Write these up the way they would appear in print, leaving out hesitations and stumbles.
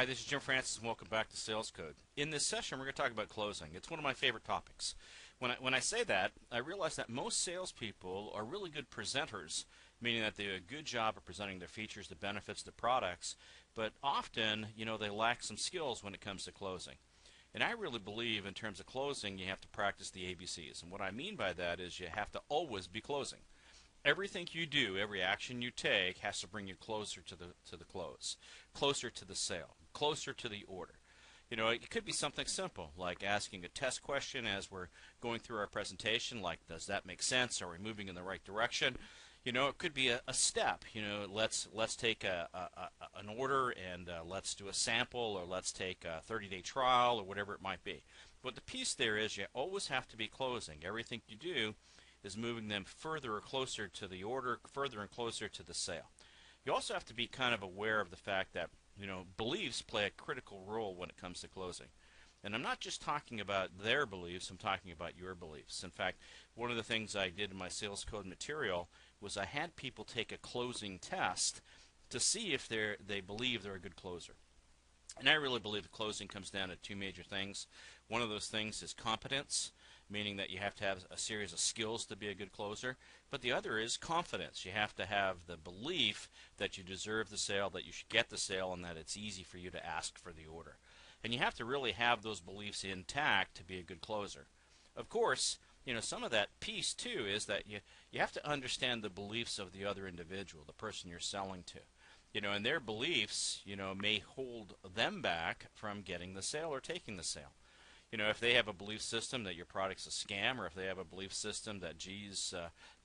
this is Jim Francis, and welcome back to Sales Code. In this session, we're going to talk about closing. It's one of my favorite topics. When I say that, I realize that most salespeople are really good presenters, meaning that they do a good job of presenting their features, the benefits, the products, but often, they lack some skills when it comes to closing. And I really believe in terms of closing, you have to practice the ABCs. And what I mean by that is you have to always be closing. Everything you do, every action you take has to bring you closer to the close, closer to the sale, closer to the order. It could be something simple, like asking a test question as we're going through our presentation, like, does that make sense? Are we moving in the right direction? It could be a step. Let's take an order and let's do a sample, or let's take a 30-day trial, or whatever it might be. But the piece there is you always have to be closing. Everything you do is moving them further or closer to the order, further and closer to the sale. You also have to be kind of aware of the fact that, beliefs play a critical role when it comes to closing. And I'm not just talking about their beliefs, I'm talking about your beliefs. In fact, one of the things I did in my Sales Code material was I had people take a closing test to see if they believe they're a good closer. And I really believe the closing comes down to two major things. One of those things is competence, meaning that you have to have a series of skills to be a good closer. But the other is confidence. You have to have the belief that you deserve the sale, that you should get the sale, and that it's easy for you to ask for the order. And you have to really have those beliefs intact to be a good closer. Of course, some of that piece too is that you have to understand the beliefs of the other individual, the person you're selling to. And their beliefs, may hold them back from getting the sale or taking the sale. If they have a belief system that your product's a scam, or if they have a belief system that,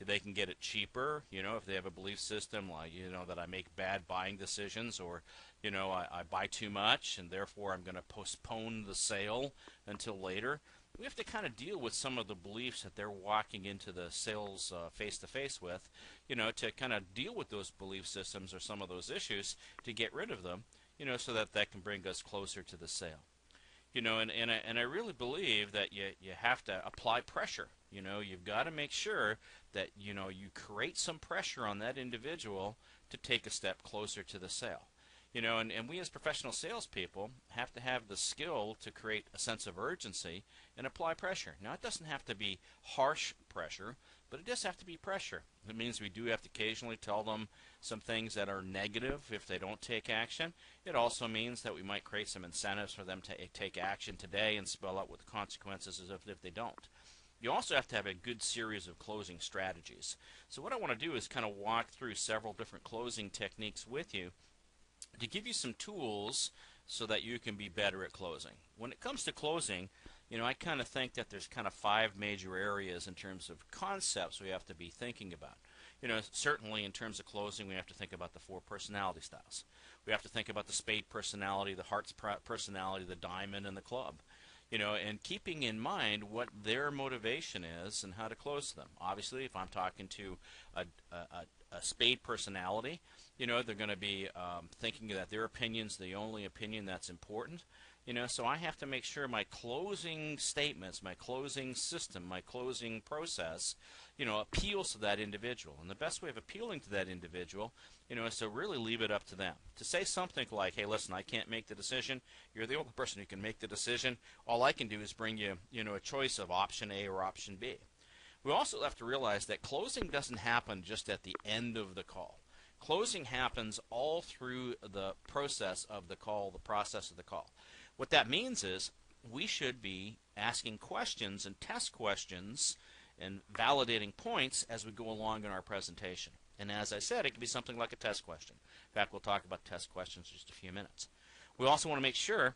they can get it cheaper, if they have a belief system like, that I make bad buying decisions, or, I buy too much and therefore I'm going to postpone the sale until later. We have to kind of deal with some of the beliefs that they're walking into the sales face-to-face with, to kind of deal with those belief systems or some of those issues to get rid of them, so that can bring us closer to the sale. And I really believe that you have to apply pressure. You've got to make sure that, you create some pressure on that individual to take a step closer to the sale. And we as professional salespeople have to have the skill to create a sense of urgency and apply pressure. Now, it doesn't have to be harsh pressure, but it does have to be pressure. It means we do have to occasionally tell them some things that are negative if they don't take action. It also means that we might create some incentives for them to take action today and spell out what the consequences is if they don't. You also have to have a good series of closing strategies. So what I want to do is kind of walk through several different closing techniques with you to give you some tools so that you can be better at closing. When it comes to closing, I kind of think that there's kind of 5 major areas in terms of concepts we have to be thinking about. Certainly in terms of closing, we have to think about the 4 personality styles. We have to think about the spade personality, the hearts personality, the diamond, and the club. And keeping in mind what their motivation is and how to close them. Obviously, if I'm talking to a spade personality, they're going to be thinking that their opinion's the only opinion that's important. So I have to make sure my closing statements, my closing system, my closing process, appeals to that individual. And the best way of appealing to that individual, is to really leave it up to them. To say something like, hey, listen, I can't make the decision. You're the only person who can make the decision. All I can do is bring you, a choice of option A or option B. We also have to realize that closing doesn't happen just at the end of the call. Closing happens all through the process of the call, the process of the call. What that means is we should be asking questions and test questions and validating points as we go along in our presentation. And as I said, it can be something like a test question. In fact, we'll talk about test questions in just a few minutes. We also want to make sure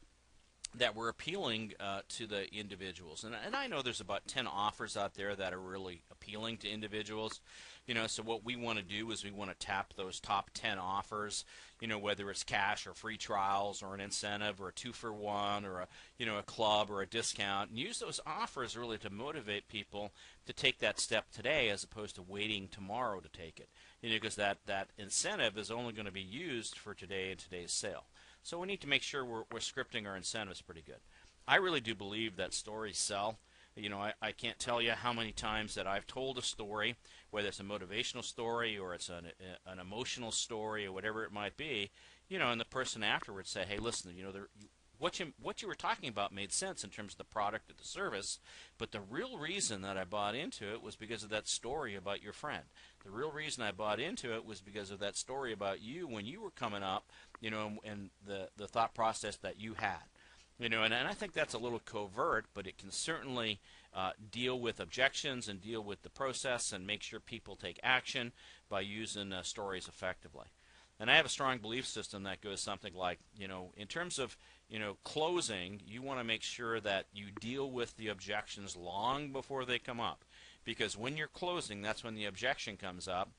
that we're appealing to the individuals. And I know there's about 10 offers out there that are really appealing to individuals. So what we want to do is we want to tap those top 10 offers, whether it's cash or free trials or an incentive or a 2-for-1 or a club or a discount, and use those offers really to motivate people to take that step today as opposed to waiting tomorrow to take it. Because that incentive is only going to be used for today and today's sale. So we need to make sure we're scripting our incentives pretty good. I really do believe that stories sell. I can't tell you how many times that I've told a story, whether it's a motivational story or it's an emotional story or whatever it might be, and the person afterwards say, hey, listen, what you were talking about made sense in terms of the product or the service, but the real reason that I bought into it was because of that story about your friend. The real reason I bought into it was because of that story about you when you were coming up, and the thought process that you had. And I think that's a little covert, but it can certainly deal with objections and deal with the process and make sure people take action by using stories effectively. And I have a strong belief system that goes something like, in terms of, closing, you want to make sure that you deal with the objections long before they come up. Because when you're closing, that's when the objection comes up.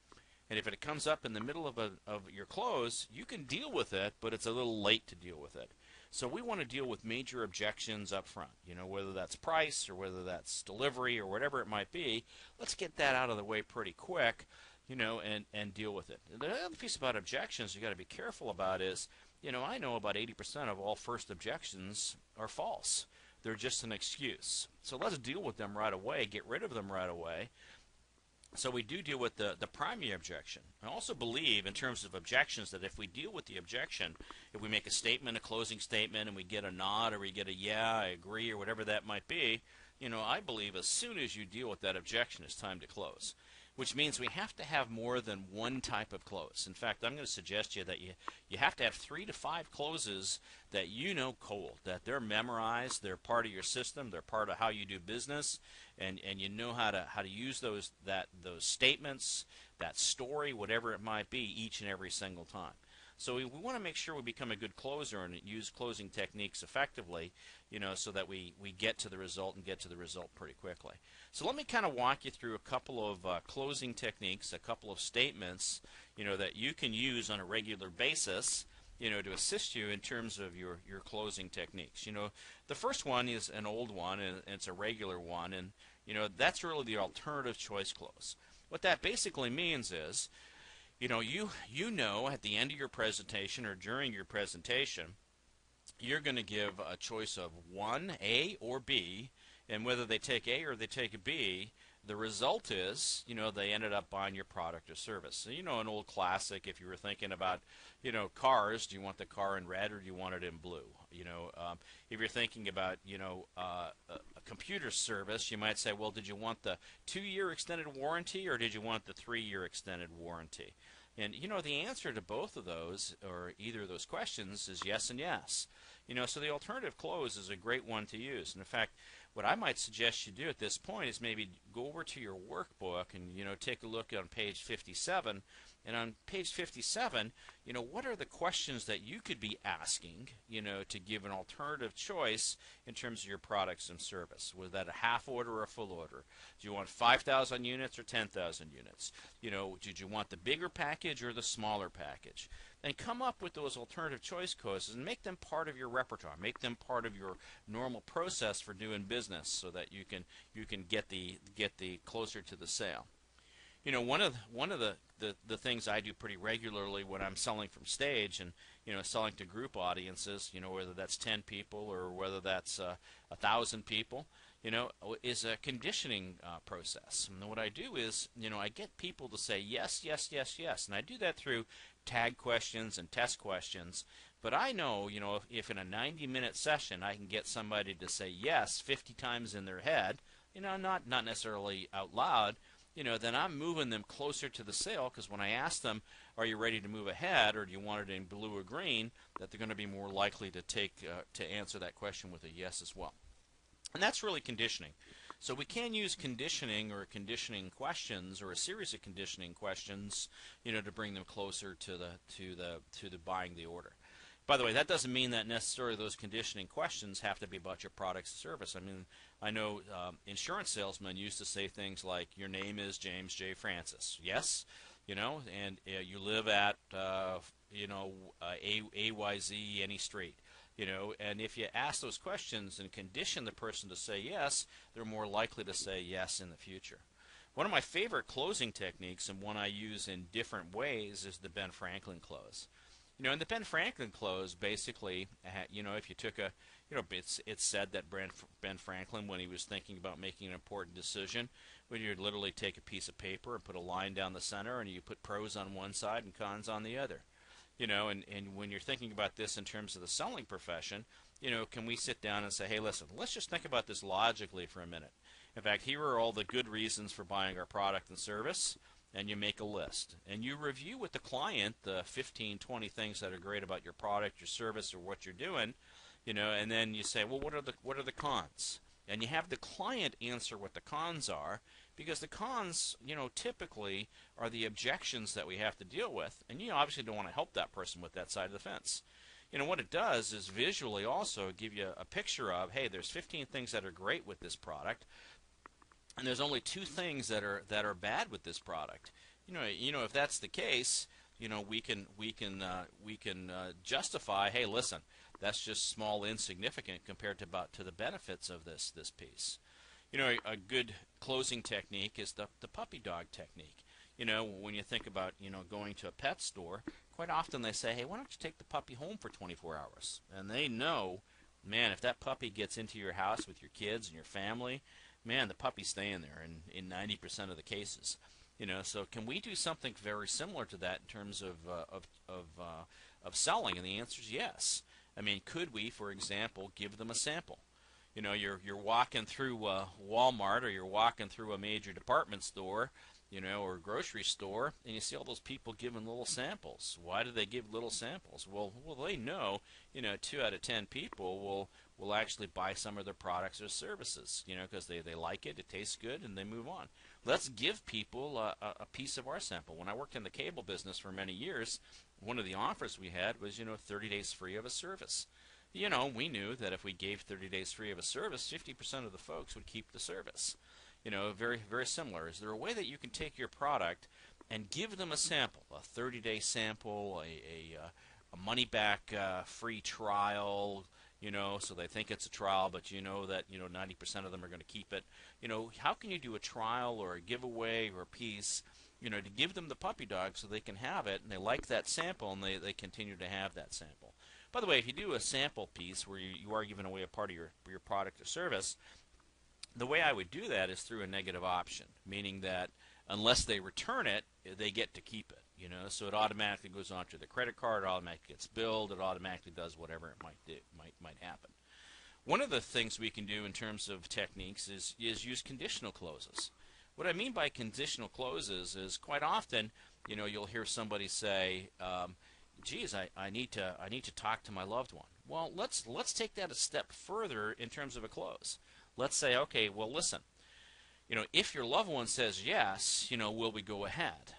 And if it comes up in the middle of your close, you can deal with it, but it's a little late to deal with it. So we want to deal with major objections up front, whether that's price or whether that's delivery or whatever it might be. Let's get that out of the way pretty quick, and deal with it. The other piece about objections you got to be careful about is, I know about 80% of all first objections are false. They're just an excuse. So let's deal with them right away, get rid of them right away. So we do deal with the primary objection. I also believe in terms of objections that if we deal with the objection, if we make a statement, a closing statement, and we get a nod or we get a yeah, I agree, or whatever that might be, I believe as soon as you deal with that objection, it's time to close. Which means we have to have more than one type of close. In fact, I'm going to suggest to you that you have to have 3 to 5 closes that cold, that they're memorized, they're part of your system, they're part of how you do business, and you know how to use those statements, that story, whatever it might be, each and every single time. So we want to make sure we become a good closer and use closing techniques effectively, so that we get to the result and get to the result pretty quickly. So let me kind of walk you through a couple of closing techniques, a couple of statements, that you can use on a regular basis, to assist you in terms of your closing techniques. The first one is an old one, and it's a regular one, and that's really the alternative choice close. What that basically means is, at the end of your presentation or during your presentation, you're going to give a choice of one, A or B, and whether they take A or they take B, the result is, they ended up buying your product or service. So, an old classic, if you were thinking about, cars, do you want the car in red or do you want it in blue? If you're thinking about, a computer service, you might say, well, did you want the 2-year extended warranty or did you want the 3-year extended warranty? And, the answer to both of those, or either of those questions, is yes and yes. So the alternative close is a great one to use. And in fact, what I might suggest you do at this point is maybe go over to your workbook and, take a look on page 57. And on page 57, what are the questions that you could be asking, to give an alternative choice in terms of your products and service? Was that a half order or a full order? Do you want 5,000 units or 10,000 units? Did you want the bigger package or the smaller package? And come up with those alternative choice codes and make them part of your repertoire. Make them part of your normal process for doing business, so that you can get the closer to the sale. One of the things I do pretty regularly when I'm selling from stage and selling to group audiences, whether that's 10 people or whether that's 1,000 people, is a conditioning process. And what I do is, I get people to say yes, yes, yes, yes, and I do that through tag questions and test questions. But I know, if in a 90-minute session I can get somebody to say yes 50 times in their head, not necessarily out loud, then I'm moving them closer to the sale, because when I ask them, are you ready to move ahead or do you want it in blue or green, that they're going to be more likely to answer that question with a yes as well. And that's really conditioning. So we can use conditioning or conditioning questions or a series of conditioning questions, to bring them closer to the buying the order. By the way, that doesn't mean that necessarily those conditioning questions have to be about your products and service. I mean, I know insurance salesmen used to say things like, your name is James J. Francis. Yes, and you live at, AYZ any street. And if you ask those questions and condition the person to say yes, they're more likely to say yes in the future. One of my favorite closing techniques, and one I use in different ways, is the Ben Franklin close. In the Ben Franklin close, basically, if you took it's said that Ben Franklin, when he was thinking about making an important decision, when you'd literally take a piece of paper and put a line down the center, and you put pros on one side and cons on the other. And when you're thinking about this in terms of the selling profession, can we sit down and say, hey, listen, let's just think about this logically for a minute. In fact, here are all the good reasons for buying our product and service, and you make a list. And you review with the client the 15, 20 things that are great about your product, your service, or what you're doing, and then you say, well, what are the cons? And you have the client answer what the cons are, because the cons, typically are the objections that we have to deal with, and you obviously don't want to help that person with that side of the fence. What it does is visually also give you a picture of, hey, there's 15 things that are great with this product, and there's only 2 things that are bad with this product. If that's the case, we can justify, hey, listen, that's just small, insignificant compared to the benefits of this piece. A good closing technique is the puppy dog technique. When you think about going to a pet store, quite often they say, hey, why don't you take the puppy home for 24 hours? And they know, man, if that puppy gets into your house with your kids and your family, man, the puppy's staying there in 90% of the cases. So can we do something very similar to that in terms of selling? And the answer is yes. I mean, could we, for example, give them a sample? You're walking through Walmart, or you're walking through a major department store, or a grocery store, and you see all those people giving little samples. Why do they give little samples? Well, they know, 2 out of 10 people will actually buy some of their products or services, because they like it, it tastes good, and they move on. Let's give people a piece of our sample. When I worked in the cable business for many years, one of the offers we had was, 30 days free of a service. We knew that if we gave 30 days free of a service, 50% of the folks would keep the service. Very, very similar. Is there a way that you can take your product and give them a sample, a 30-day sample, a money-back free trial, so they think it's a trial, but that 90% of them are going to keep it. How can you do a trial or a giveaway or a piece, to give them the puppy dog so they can have it, and they like that sample, and they continue to have that sample. By the way, if you do a sample piece where you are giving away a part of your product or service, the way I would do that is through a negative option, meaning that unless they return it, they get to keep it. So it automatically goes onto the credit card, it automatically gets billed, it automatically does whatever it might happen. One of the things we can do in terms of techniques is use conditional closes. What I mean by conditional closes is quite often, you'll hear somebody say, geez, I need to talk to my loved one. Well, let's take that a step further in terms of a close. Let's say, okay, well, listen, if your loved one says yes, will we go ahead?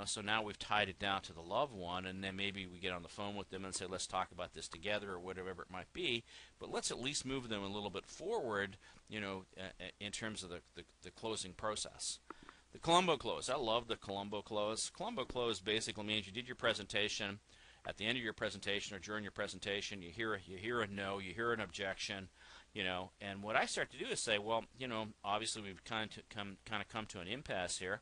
So now we've tied it down to the loved one, and then maybe we get on the phone with them and say, let's talk about this together, or whatever it might be. But let's at least move them a little bit forward, in terms of the closing process. The Columbo close. I love the Columbo close. Columbo close basically means you did your presentation. At the end of your presentation or during your presentation, you hear a no, you hear an objection. And what I start to do is say, well, obviously we've kind of come to an impasse here.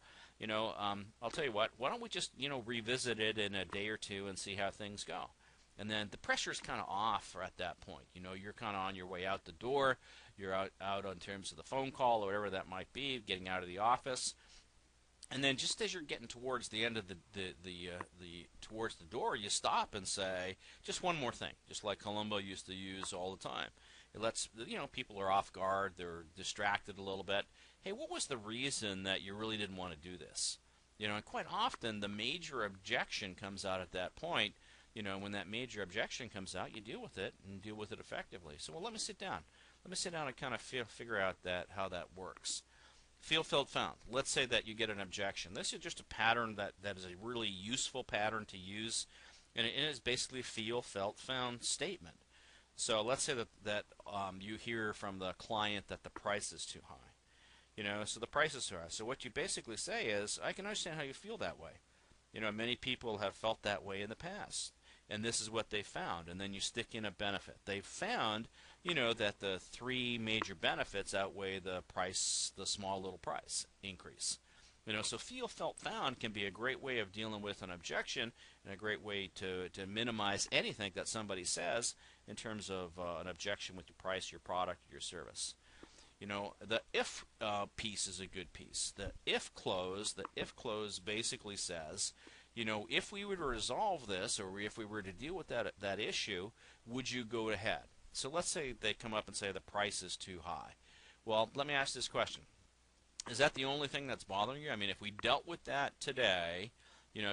I'll tell you what, why don't we just, revisit it in a day or two and see how things go. And then the pressure's kind of off at that point. You're kind of on your way out the door. You're out in terms of the phone call or whatever that might be, getting out of the office. And then just as you're getting towards the end of towards the door, you stop and say, just one more thing, just like Columbo used to use all the time. It lets, people are off guard, they're distracted a little bit. Hey, what was the reason that you really didn't want to do this? And quite often the major objection comes out at that point. When that major objection comes out, you deal with it and deal with it effectively. So, well, let me sit down. Let me sit down and kind of figure out how that works. Feel, felt, found. Let's say that you get an objection. This is just a pattern that is a really useful pattern to use, and it is basically a feel, felt, found statement. So let's say that you hear from the client that the price is too high. So the price is too high. So what you basically say is, I can understand how you feel that way. Many people have felt that way in the past, and this is what they found. And then you stick in a benefit. They've found, that the 3 major benefits outweigh the small little price increase. So feel, felt, found can be a great way of dealing with an objection and a great way to minimize anything that somebody says in terms of an objection with your price, your product, your service. The if piece is a good piece. The if clause basically says, if we were to resolve this or if we were to deal with that issue, would you go ahead? So let's say they come up and say the price is too high. Well, let me ask this question. Is that the only thing that's bothering you? I mean, if we dealt with that today,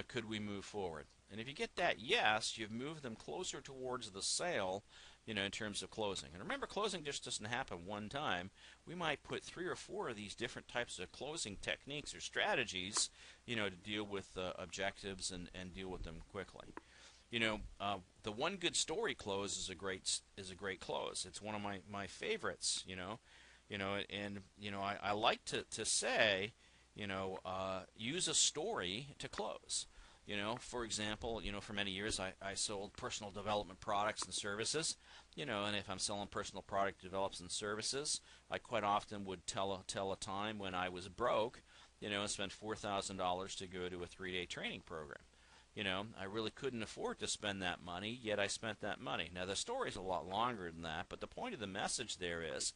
could we move forward? And if you get that yes, you've moved them closer towards the sale, in terms of closing. And remember, closing just doesn't happen one time. We might put 3 or 4 of these different types of closing techniques or strategies, to deal with objectives and deal with them quickly. The one good story close is a great close. It's one of my favorites. I like to say, use a story to close. For example, for many years I sold personal development products and services, and if I'm selling personal product develops and services, I quite often would tell a time when I was broke, and spent $4,000 to go to a 3-day training program. I really couldn't afford to spend that money, yet I spent that money. Now, the story's a lot longer than that, but the point of the message there is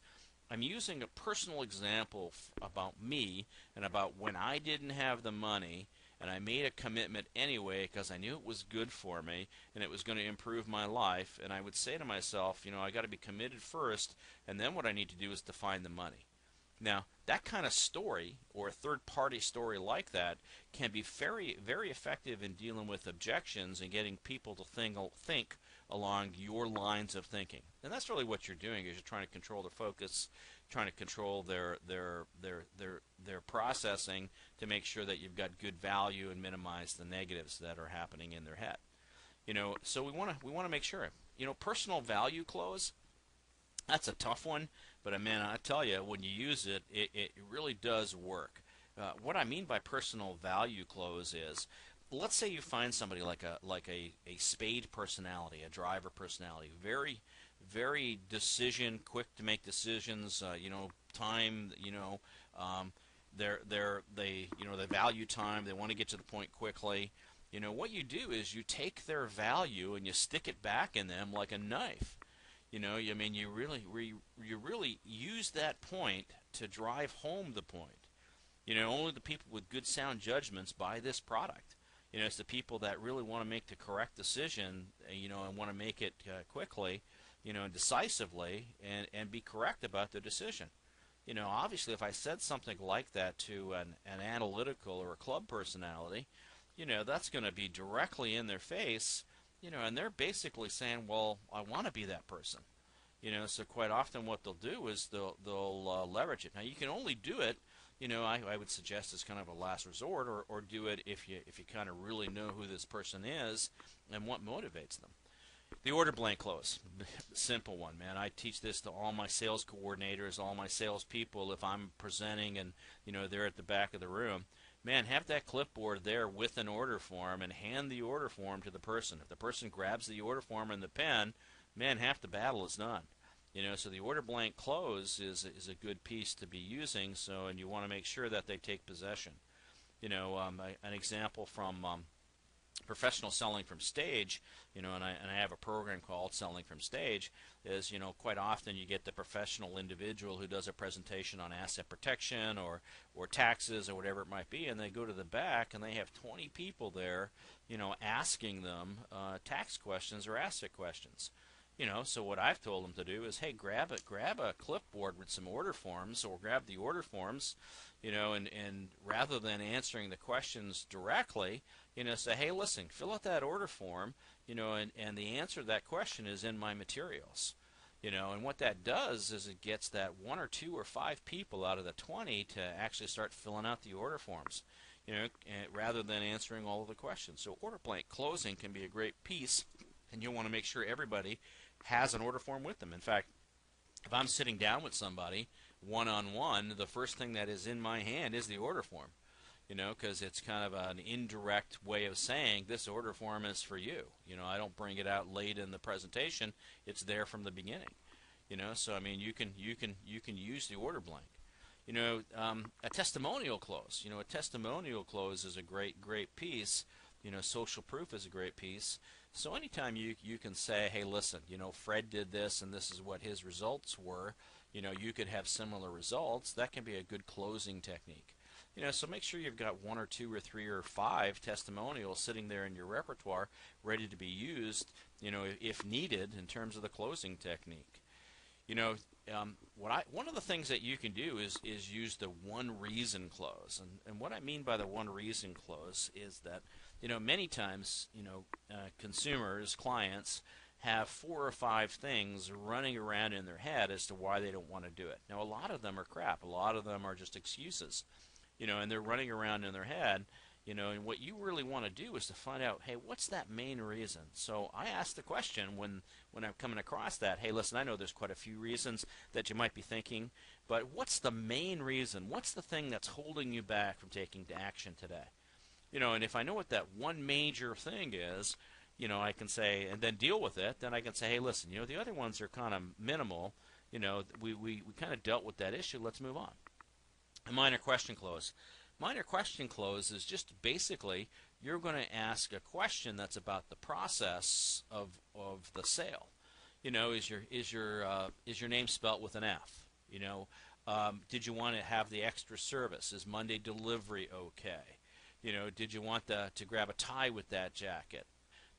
I'm using a personal example about me and about when I didn't have the money, and I made a commitment anyway because I knew it was good for me and it was going to improve my life. And I would say to myself, I got to be committed first, and then what I need to do is to find the money. Now, that kind of story, or a third-party story like that, can be very, very effective in dealing with objections and getting people to think along your lines of thinking. And that's really what you're doing, is you're trying to control their focus, trying to control their processing to make sure that you've got good value and minimize the negatives that are happening in their head. So we want to make sure. Personal value close, that's a tough one, but man, I tell you, when you use it, it really does work. What I mean by personal value close is, let's say you find somebody like a spade personality, a driver personality, very, very quick to make decisions. Time. They value time. They want to get to the point quickly. What you do is you take their value and you stick it back in them like a knife. You really use that point to drive home the point. Only the people with good sound judgments buy this product. It's the people that really want to make the correct decision, and want to make it quickly, decisively, and be correct about the decision. Obviously, if I said something like that to an analytical or a club personality, that's going to be directly in their face. And they're basically saying, well, I want to be that person. So quite often what they'll do is they'll leverage it. Now, you can only do it, I would suggest as kind of a last resort, or do it if you kind of really know who this person is and what motivates them. The order blank close, simple one, man. I teach this to all my sales coordinators, all my sales people. If I'm presenting and they're at the back of the room, man, have that clipboard there with an order form and hand the order form to the person. If the person grabs the order form and the pen, man, half the battle is done. So the order blank close is a good piece to be using. And you want to make sure that they take possession. An example from professional selling from stage, and I have a program called Selling from Stage, is, quite often you get the professional individual who does a presentation on asset protection or taxes or whatever it might be, and they go to the back and they have 20 people there, asking them tax questions or asset questions. So what I've told them to do is, hey, grab a clipboard with some order forms, or grab the order forms, and rather than answering the questions directly, say, hey, listen, fill out that order form, and the answer to that question is in my materials. And what that does is it gets that 1 or 2 or 5 people out of the 20 to actually start filling out the order forms, rather than answering all of the questions. So order blank closing can be a great piece, and you'll want to make sure everybody has an order form with them. In fact, if I'm sitting down with somebody one-on-one, the first thing that is in my hand is the order form, because it's kind of an indirect way of saying this order form is for you. I don't bring it out late in the presentation. It's there from the beginning. So I mean, you can use the order blank. A testimonial close. A testimonial close is a great piece. Social proof is a great piece. So anytime you can say, hey, listen, Fred did this and this is what his results were, you could have similar results. That can be a good closing technique. So make sure you've got 1 or 2 or 3 or 5 testimonials sitting there in your repertoire ready to be used, if needed in terms of the closing technique. One of the things that you can do is use the one reason close, and what I mean by the one reason close is that many times consumers, clients have 4 or 5 things running around in their head as to why they don't want to do it. Now a lot of them are crap. A lot of them are just excuses, and they're running around in their head. And what you really want to do is to find out, hey, what's that main reason? So I ask the question when I'm coming across that, hey, listen, I know there's quite a few reasons that you might be thinking, but what's the main reason? What's the thing that's holding you back from taking action today? And if I know what that one major thing is, I can say, and then deal with it, then I can say, hey, listen, the other ones are kind of minimal. We kind of dealt with that issue. Let's move on. A minor question close. Minor question close is just basically you're going to ask a question that's about the process of the sale. Is your name spelt with an F? Did you want to have the extra service? Is Monday delivery okay? Did you want to grab a tie with that jacket?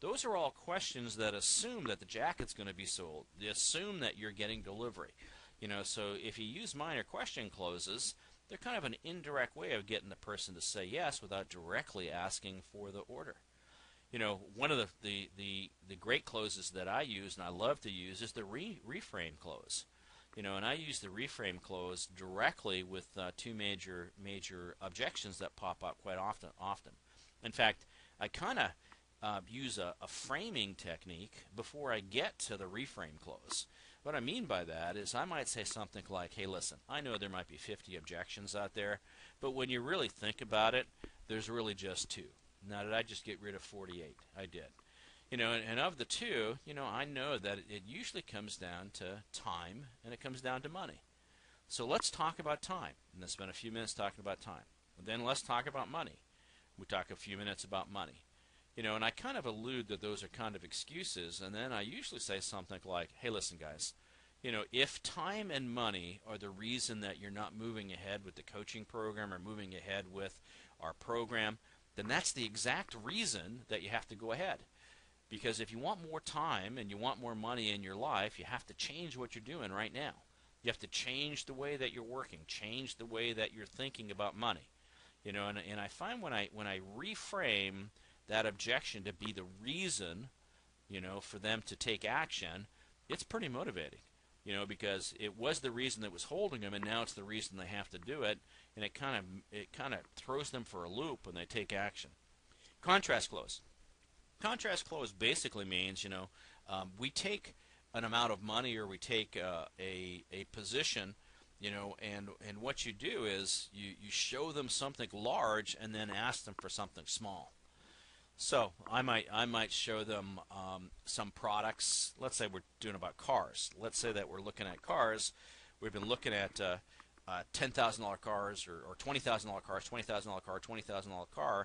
Those are all questions that assume that the jacket's going to be sold. They assume that you're getting delivery. So if you use minor question closes, they're kind of an indirect way of getting the person to say yes without directly asking for the order. One of the great closes that I use and I love to use is the reframe close. And I use the reframe close directly with 2 major objections that pop up quite often. In fact, I kind of use a framing technique before I get to the reframe close. What I mean by that is I might say something like, hey, listen, I know there might be 50 objections out there, but when you really think about it, there's really just 2. Now, did I just get rid of 48? I did. And of the 2, I know that it usually comes down to time and it comes down to money. So let's talk about time. And let's spend a few minutes talking about time. Then let's talk about money. We talk a few minutes about money. And I kind of allude that those are kind of excuses, and then I usually say something like, hey, listen, guys, if time and money are the reason that you're not moving ahead with the coaching program or moving ahead with our program, then that's the exact reason that you have to go ahead. Because if you want more time and you want more money in your life, you have to change what you're doing right now. You have to change the way that you're working, change the way that you're thinking about money. And I find when I reframe that objection to be the reason, for them to take action, it's pretty motivating, because it was the reason that was holding them, and now it's the reason they have to do it, and it kind of throws them for a loop when they take action. Contrast close. Contrast close basically means, we take an amount of money or we take a position, and what you do is you show them something large and then ask them for something small. So I might show them some products. Let's say we're doing about cars. Let's say that we're looking at cars. We've been looking at $10,000 cars or $20,000 cars, $20,000 car, $20,000 car.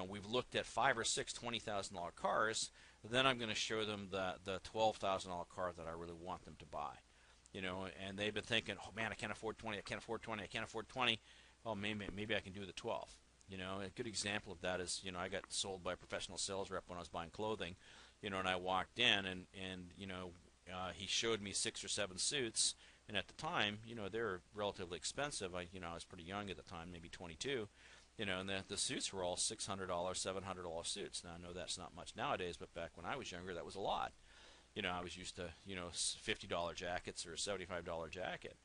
We've looked at 5 or 6 $20,000 cars. Then I'm going to show them the $12,000 car that I really want them to buy. And they've been thinking, oh man, I can't afford 20, I can't afford 20, I can't afford 20. Oh, maybe I can do the 12. A good example of that is, I got sold by a professional sales rep when I was buying clothing, and I walked in and he showed me 6 or 7 suits, and at the time, they were relatively expensive. I was pretty young at the time, maybe 22, and the suits were all $600, $700 suits. Now I know that's not much nowadays, but back when I was younger, that was a lot. I was used to, $50 jackets or a $75 jacket.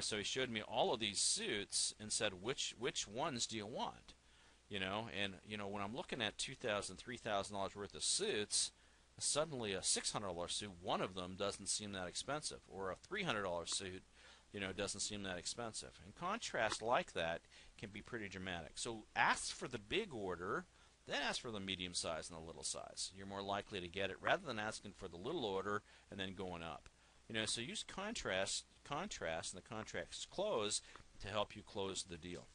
So he showed me all of these suits and said, which ones do you want? And when I'm looking at $2,000, $3,000 worth of suits, suddenly a $600 suit, one of them doesn't seem that expensive, or a $300 suit, doesn't seem that expensive. And contrast like that can be pretty dramatic. So ask for the big order, then ask for the medium size and the little size. You're more likely to get it rather than asking for the little order and then going up. So use contrast and the contrast close to help you close the deal.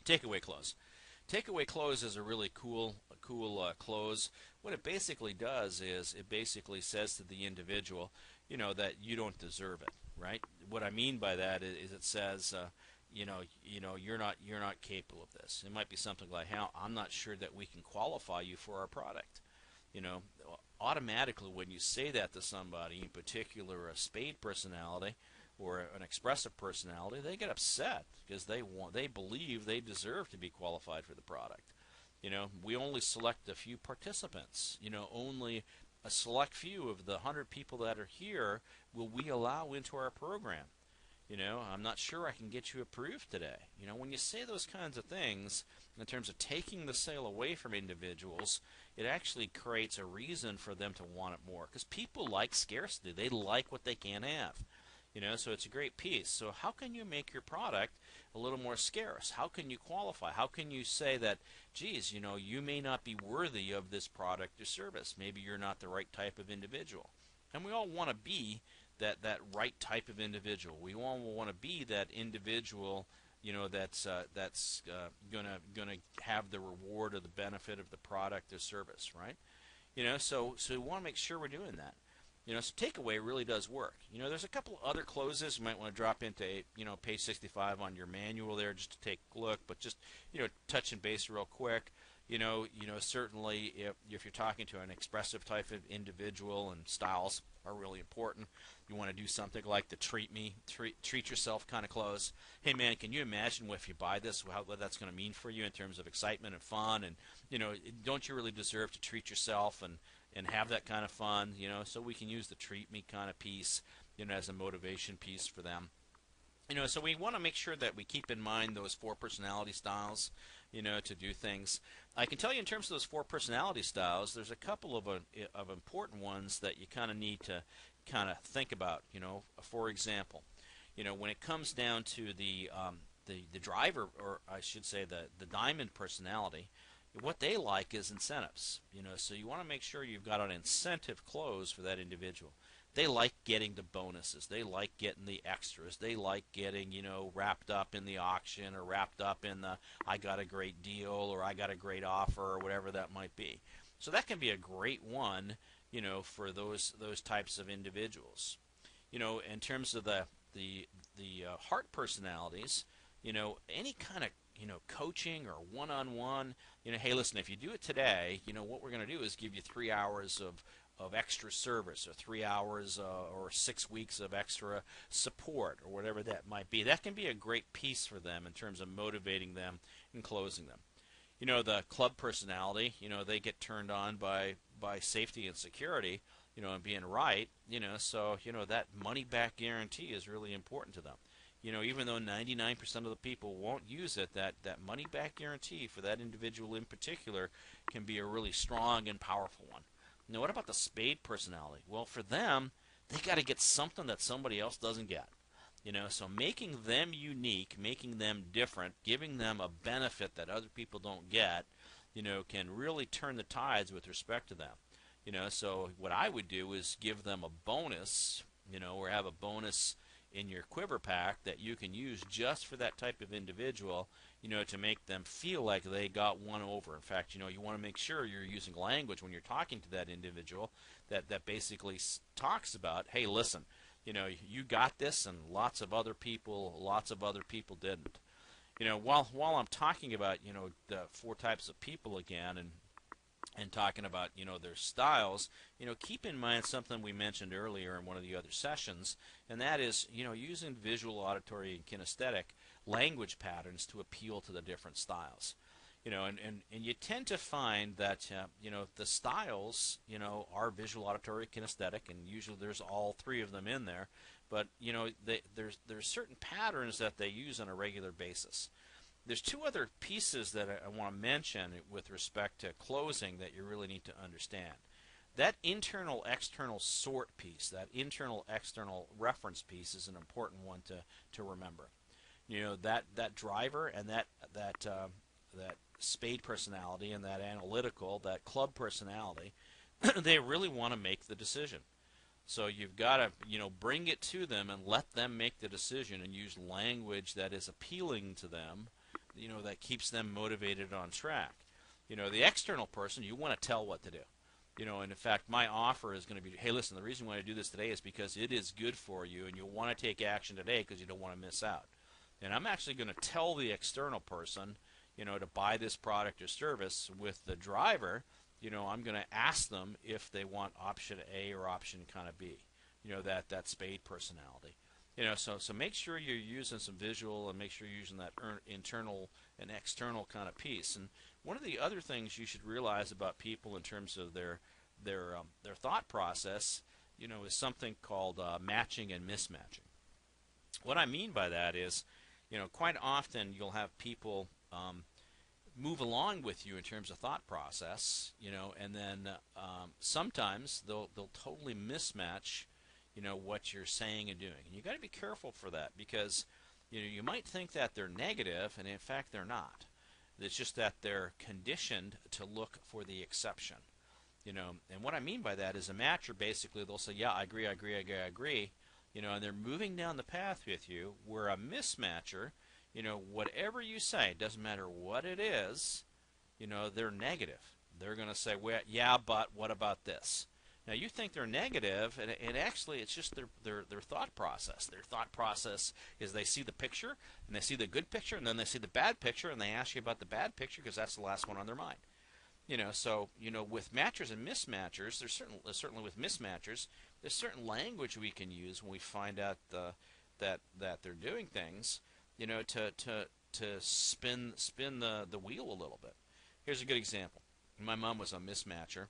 Takeaway close. Takeaway close is a really cool close. What it basically does is it basically says to the individual, that you don't deserve it, right? What I mean by that is it says, you're not capable of this. It might be something like, "Hey, I'm not sure that we can qualify you for our product." Automatically when you say that to somebody, in particular a spade personality or an expressive personality, they get upset because they believe they deserve to be qualified for the product. We only select a few participants. Only a select few of the 100 people that are here will we allow into our program. I'm not sure I can get you approved today. When you say those kinds of things in terms of taking the sale away from individuals, it actually creates a reason for them to want it more, because people like scarcity. They like what they can't have. So it's a great piece. So how can you make your product a little more scarce? How can you qualify? How can you say that, geez, you may not be worthy of this product or service. Maybe you're not the right type of individual. And we all want to be that right type of individual. We all want to be that individual, that's gonna have the reward or the benefit of the product or service, right? So we want to make sure we're doing that. So takeaway really does work. There's a couple of other closes you might want to drop into, page 65 on your manual there just to take a look, but just, touch and base real quick. Certainly if you're talking to an expressive type of individual, and styles are really important, you want to do something like the treat yourself kind of close. Hey man, can you imagine if you buy this, what that's going to mean for you in terms of excitement and fun? And don't you really deserve to treat yourself and have that kind of fun? So we can use the treat me kind of piece, as a motivation piece for them. So we want to make sure that we keep in mind those 4 personality styles, to do things. I can tell you in terms of those 4 personality styles, there's a couple of important ones that you kind of need to kind of think about. For example, when it comes down to the driver, or I should say the diamond personality, what they like is incentives. So you want to make sure you've got an incentive close for that individual. They like getting the bonuses. They like getting the extras. They like getting, wrapped up in the auction, or wrapped up in the I got a great deal, or I got a great offer, or whatever that might be. So that can be a great one, for those types of individuals. In terms of the heart personalities, any kind of coaching or one-on-one, hey, listen, if you do it today, what we're going to do is give you 3 hours of extra service, or 3 hours or 6 weeks of extra support, or whatever that might be. That can be a great piece for them in terms of motivating them and closing them. The club personality, they get turned on by safety and security, and being right, so that money back guarantee is really important to them. Even though 99% of the people won't use it, that money back guarantee for that individual in particular can be a really strong and powerful one. Now, what about the spade personality? Well, for them, they got to get something that somebody else doesn't get. So making them unique, making them different, giving them a benefit that other people don't get, can really turn the tides with respect to them. So what I would do is give them a bonus, or have a bonus in your quiver pack that you can use just for that type of individual, to make them feel like they got one over. In fact, you want to make sure you're using language when you're talking to that individual that basically talks about, hey, listen, you got this, and lots of other people didn't. While I'm talking about, the 4 types of people again, and talking about, their styles, keep in mind something we mentioned earlier in one of the other sessions, and that is, using visual, auditory, and kinesthetic language patterns to appeal to the different styles. And you tend to find that, the styles, are visual, auditory, kinesthetic, and usually there's all 3 of them in there, but, there's certain patterns that they use on a regular basis. There's 2 other pieces that I want to mention with respect to closing that you really need to understand. That internal-external sort piece, that internal-external reference piece, is an important one to remember. That driver and that spade personality and that analytical, that club personality, they really want to make the decision. So you've got to, bring it to them and let them make the decision and use language that is appealing to them, that keeps them motivated on track. The external person, you want to tell what to do. And in fact, my offer is going to be, hey, listen, the reason why I do this today is because it is good for you, and you'll want to take action today because you don't want to miss out. And I'm actually going to tell the external person, to buy this product or service. With the driver, I'm going to ask them if they want option A or option kind of B, that spade personality. So make sure you're using some visual, and make sure you're using that internal and external kind of piece. And one of the other things you should realize about people in terms of their thought process, is something called matching and mismatching. What I mean by that is, quite often you'll have people move along with you in terms of thought process, and then sometimes they'll totally mismatch, what you're saying and doing. And you got to be careful for that, because you might think that they're negative, and in fact they're not. It's just that they're conditioned to look for the exception. And what I mean by that is a matcher, basically they'll say, yeah, I agree, and they're moving down the path with you, where a mismatcher, whatever you say, doesn't matter what it is, they're negative. They're going to say, well, yeah, but what about this? Now, you think they're negative, and actually it's just their thought process. Their thought process is they see the picture, and they see the good picture, and then they see the bad picture, and they ask you about the bad picture because that's the last one on their mind. So, with matchers and mismatchers, there's certainly with mismatchers, there's certain language we can use when we find out that they're doing things, to spin the wheel a little bit. Here's a good example. My mom was a mismatcher.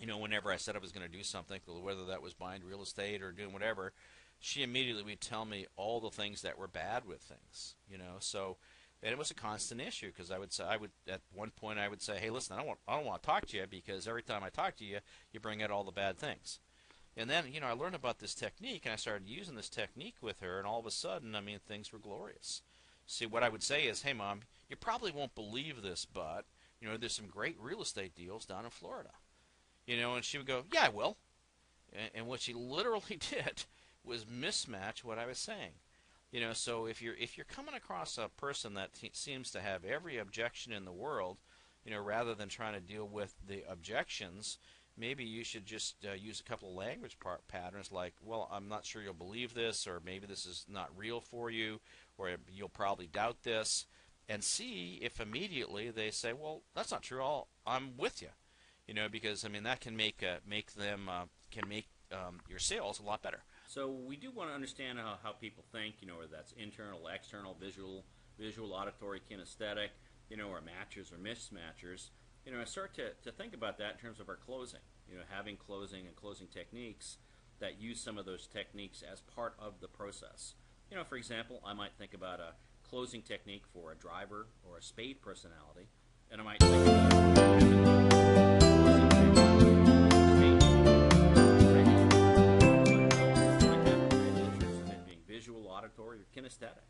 Whenever I said I was going to do something, whether that was buying real estate or doing whatever, she immediately would tell me all the things that were bad with things. And it was a constant issue, because I would at one point I would say, hey, listen, I don't want to talk to you, because every time I talk to you, you bring out all the bad things. And then, I learned about this technique, and I started using this technique with her, and all of a sudden, things were glorious. See, what I would say is, hey, Mom, you probably won't believe this, but, there's some great real estate deals down in Florida. And she would go, yeah, I will. And what she literally did was mismatch what I was saying. So if you're coming across a person that seems to have every objection in the world, rather than trying to deal with the objections, maybe you should just use a couple of language patterns, like, well, I'm not sure you'll believe this, or maybe this is not real for you, or you'll probably doubt this, and see if immediately they say, well, that's not true, I'm with you. Because that can make your sales a lot better. So we do want to understand how people think, whether that's internal, external, visual, auditory, kinesthetic, or matchers or mismatchers. I start to think about that in terms of our closing. Having closing and closing techniques that use some of those techniques as part of the process. For example, I might think about a closing technique for a driver or a spade personality, and I might think about visual, auditory, or kinesthetic.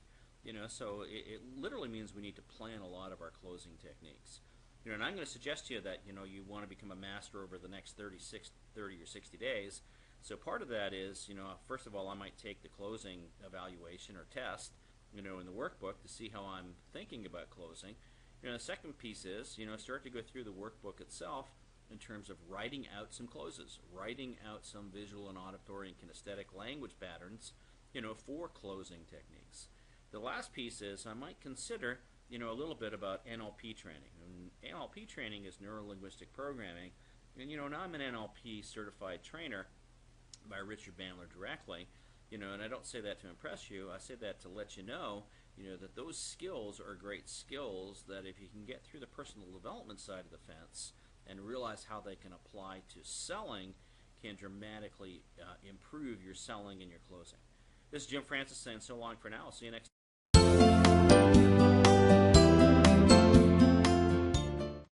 So it literally means we need to plan a lot of our closing techniques. And I'm going to suggest to you that you want to become a master over the next 30 or 60 days. So part of that is, first of all, I might take the closing evaluation or test, in the workbook to see how I'm thinking about closing. The second piece is, start to go through the workbook itself in terms of writing out some closes, writing out some visual and auditory and kinesthetic language patterns, for closing techniques. The last piece is I might consider, a little bit about NLP training. And NLP training is neuro-linguistic programming, and now I'm an NLP certified trainer by Richard Bandler directly, and I don't say that to impress you. I say that to let you know, that those skills are great skills that if you can get through the personal development side of the fence and realize how they can apply to selling, can dramatically improve your selling and your closing. This is Jim Francis saying so long for now. I'll see you next time.